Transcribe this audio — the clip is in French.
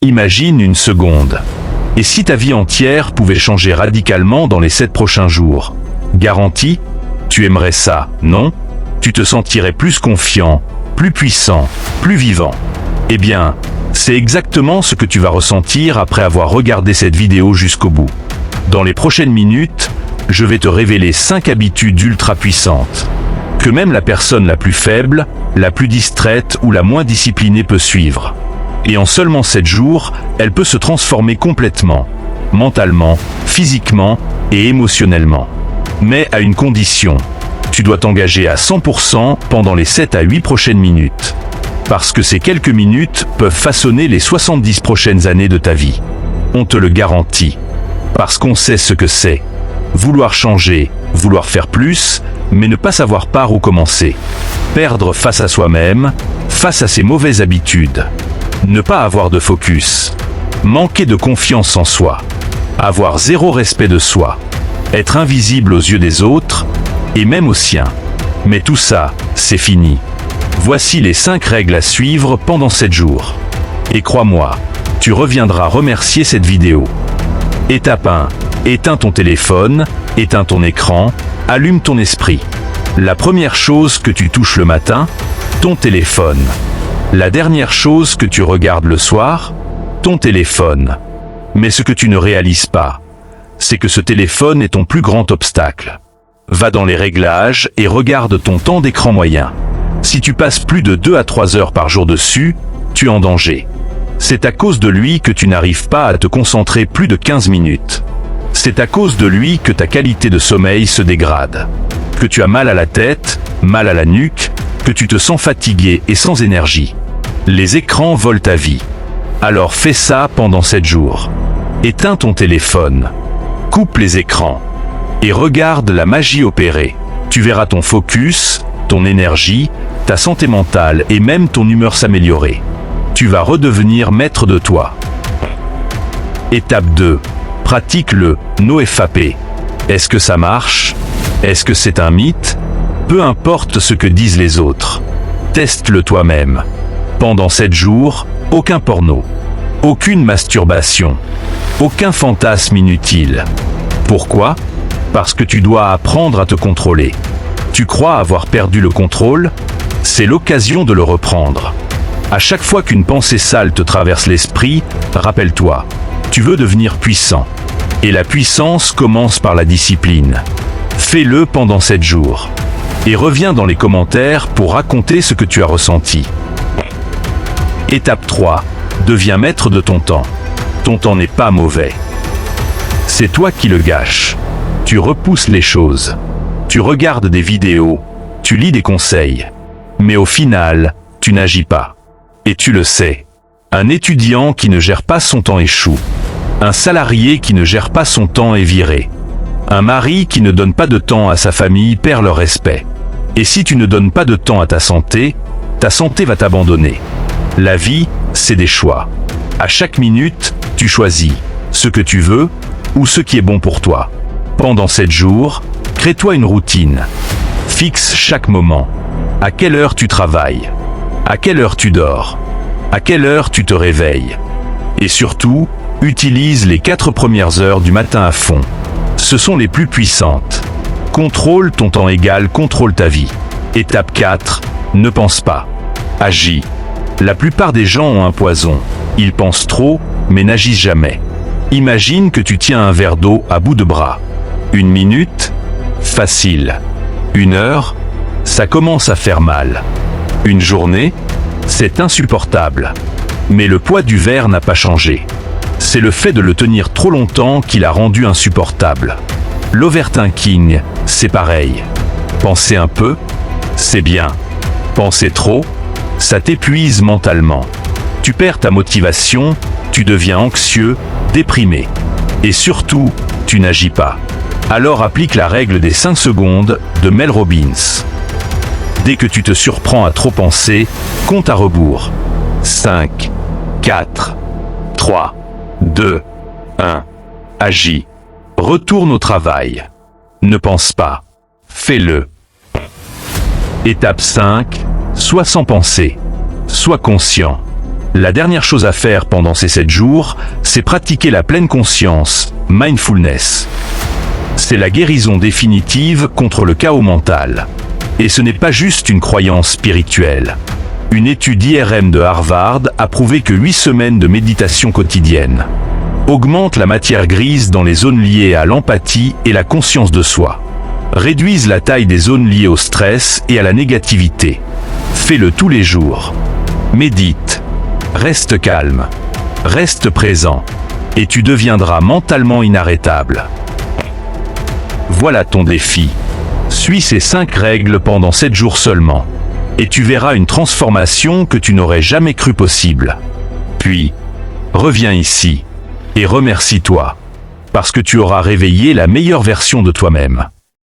Imagine une seconde. Et si ta vie entière pouvait changer radicalement dans les 7 prochains jours? Garantie? Tu aimerais ça, non? Tu te sentirais plus confiant, plus puissant, plus vivant. Eh bien, c'est exactement ce que tu vas ressentir après avoir regardé cette vidéo jusqu'au bout. Dans les prochaines minutes, je vais te révéler 5 habitudes ultra puissantes, que même la personne la plus faible, la plus distraite ou la moins disciplinée peut suivre. Et en seulement 7 jours, elle peut se transformer complètement, mentalement, physiquement et émotionnellement. Mais à une condition, tu dois t'engager à 100% pendant les 7 à 8 prochaines minutes. Parce que ces quelques minutes peuvent façonner les 70 prochaines années de ta vie. On te le garantit. Parce qu'on sait ce que c'est. Vouloir changer, vouloir faire plus, mais ne pas savoir par où commencer. Perdre face à soi-même, face à ses mauvaises habitudes. Ne pas avoir de focus. Manquer de confiance en soi. Avoir zéro respect de soi. Être invisible aux yeux des autres, et même aux siens. Mais tout ça, c'est fini. Voici les 5 règles à suivre pendant 7 jours. Et crois-moi, tu reviendras remercier cette vidéo. Étape 1. Éteins ton téléphone, éteins ton écran, allume ton esprit. La première chose que tu touches le matin, ton téléphone. La dernière chose que tu regardes le soir, ton téléphone. Mais ce que tu ne réalises pas, c'est que ce téléphone est ton plus grand obstacle. Va dans les réglages et regarde ton temps d'écran moyen. Si tu passes plus de 2 à 3 heures par jour dessus, tu es en danger. C'est à cause de lui que tu n'arrives pas à te concentrer plus de 15 minutes. C'est à cause de lui que ta qualité de sommeil se dégrade. Que tu as mal à la tête, mal à la nuque, que tu te sens fatigué et sans énergie. Les écrans volent ta vie. Alors fais ça pendant 7 jours. Éteins ton téléphone. Coupe les écrans. Et regarde la magie opérer. Tu verras ton focus, ton énergie, ta santé mentale et même ton humeur s'améliorer. Tu vas redevenir maître de toi. Étape 2. Pratique le NoFap. Est-ce que ça marche? Est-ce que c'est un mythe? Peu importe ce que disent les autres. Teste-le toi-même. Pendant 7 jours, aucun porno. Aucune masturbation. Aucun fantasme inutile. Pourquoi? Parce que tu dois apprendre à te contrôler. Tu crois avoir perdu le contrôle? C'est l'occasion de le reprendre. À chaque fois qu'une pensée sale te traverse l'esprit, rappelle-toi, tu veux devenir puissant. Et la puissance commence par la discipline. Fais-le pendant 7 jours. Et reviens dans les commentaires pour raconter ce que tu as ressenti. Étape 3. Deviens maître de ton temps. Ton temps n'est pas mauvais. C'est toi qui le gâches. Tu repousses les choses. Tu regardes des vidéos. Tu lis des conseils. Mais au final, tu n'agis pas. Et tu le sais. Un étudiant qui ne gère pas son temps échoue. Un salarié qui ne gère pas son temps est viré. Un mari qui ne donne pas de temps à sa famille perd le respect. Et si tu ne donnes pas de temps à ta santé va t'abandonner. La vie, c'est des choix. À chaque minute, tu choisis ce que tu veux ou ce qui est bon pour toi. Pendant 7 jours, crée-toi une routine. Fixe chaque moment. À quelle heure tu travailles? À quelle heure tu dors? À quelle heure tu te réveilles? Et surtout, utilise les 4 premières heures du matin à fond. Ce sont les plus puissantes. Contrôle ton temps égal, contrôle ta vie. Étape 4. Ne pense pas. Agis. La plupart des gens ont un poison. Ils pensent trop, mais n'agissent jamais. Imagine que tu tiens un verre d'eau à bout de bras. 1 minute? Facile. 1 heure? Ça commence à faire mal. 1 journée? C'est insupportable. Mais le poids du verre n'a pas changé. C'est le fait de le tenir trop longtemps qui l'a rendu insupportable. L'overthinking, c'est pareil. Penser un peu, c'est bien. Penser trop, ça t'épuise mentalement. Tu perds ta motivation, tu deviens anxieux, déprimé. Et surtout, tu n'agis pas. Alors applique la règle des 5 secondes de Mel Robbins. Dès que tu te surprends à trop penser, compte à rebours. 5, 4, 3, 2, 1. Agis. Retourne au travail. Ne pense pas. Fais-le. Étape 5. Sois sans penser. Sois conscient. La dernière chose à faire pendant ces 7 jours, c'est pratiquer la pleine conscience, mindfulness. C'est la guérison définitive contre le chaos mental. Et ce n'est pas juste une croyance spirituelle. Une étude IRM de Harvard a prouvé que 8 semaines de méditation quotidienne augmentent la matière grise dans les zones liées à l'empathie et la conscience de soi, réduisent la taille des zones liées au stress et à la négativité. Fais-le tous les jours. Médite. Reste calme. Reste présent. Et tu deviendras mentalement inarrêtable. Voilà ton défi. Suis ces 5 règles pendant 7 jours seulement. Et tu verras une transformation que tu n'aurais jamais cru possible. Puis, reviens ici. Et remercie-toi. Parce que tu auras réveillé la meilleure version de toi-même.